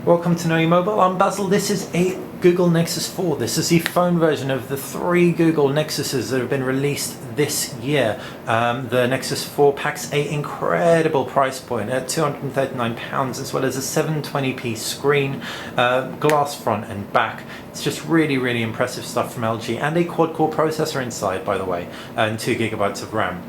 Welcome to Know Your Mobile. I'm Basil. This is a Google Nexus 4. This is the phone version of the 3 Google Nexuses that have been released this year. The Nexus 4 packs an incredible price point at £239, as well as a 720p screen, glass front and back. It's just really impressive stuff from LG, and a quad-core processor inside, by the way, and 2GB of RAM.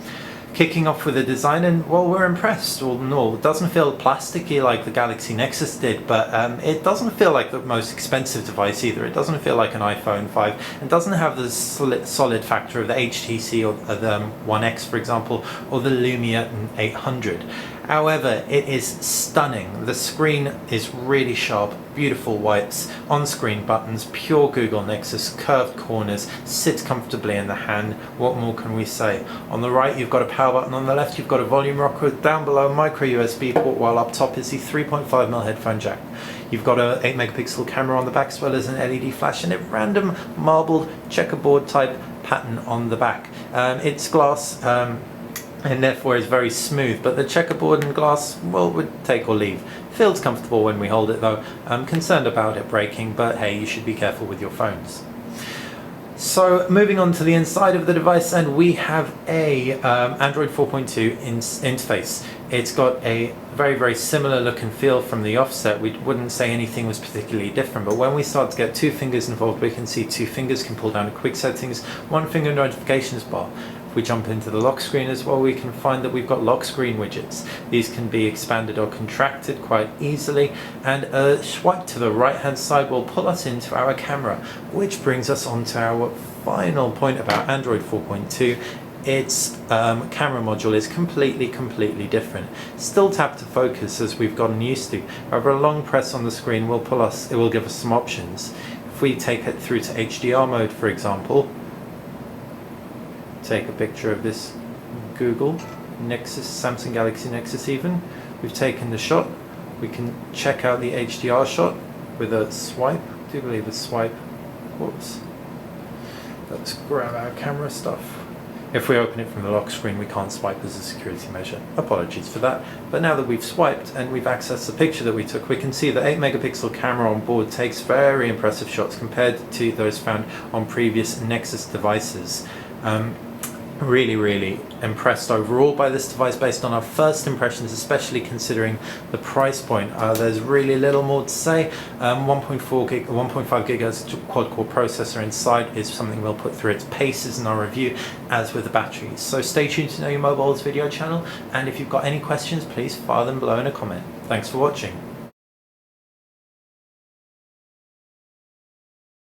Kicking off with the design, and well, we're impressed all in all. It doesn't feel plasticky like the Galaxy Nexus did, but it doesn't feel like the most expensive device either. It doesn't feel like an iPhone 5. It doesn't have the solid factor of the HTC or the One X, for example, or the Lumia 800. However, it is stunning. The screen is really sharp, beautiful whites, on-screen buttons, pure Google Nexus, curved corners, sits comfortably in the hand. What more can we say? On the right, you've got a power button. On the left, you've got a volume rocker. Down below, a micro USB port, while up top is the 3.5mm headphone jack. You've got an 8-megapixel camera on the back, as well as an LED flash, and a random marbled checkerboard type pattern on the back. It's glass, and therefore is very smooth, but the checkerboard and glass, well, would take or leave. Feels comfortable when we hold it though. I'm concerned about it breaking, but hey, you should be careful with your phones. So moving on to the inside of the device, and we have a Android 4.2 interface. It's got a very similar look and feel from the offset. We wouldn't say anything was particularly different, but when we start to get 2 fingers involved, we can see 2 fingers can pull down to quick settings, 1 finger notifications bar. If we jump into the lock screen as well, we can find that we've got lock screen widgets. These can be expanded or contracted quite easily, and a swipe to the right hand side will pull us into our camera, which brings us on to our final point about Android 4.2. Its camera module is completely different. Still tap to focus as we've gotten used to. However, a long press on the screen will give us some options. If we take it through to HDR mode, for example, take a picture of this Google Nexus, Samsung Galaxy Nexus even. We've taken the shot. We can check out the HDR shot with a swipe. I do believe a swipe. Whoops. Let's grab our camera stuff. If we open it from the lock screen, we can't swipe as a security measure. Apologies for that. But now that we've swiped and we've accessed the picture that we took, we can see the 8-megapixel camera on board takes very impressive shots compared to those found on previous Nexus devices. Really impressed overall by this device based on our first impressions, especially considering the price point. There's really little more to say. 1.5 gigahertz quad-core processor inside is something we'll put through its paces in our review, as with the batteries. So stay tuned to Know Your Mobile's video channel, and if you've got any questions, please fire them below in a comment. Thanks for watching.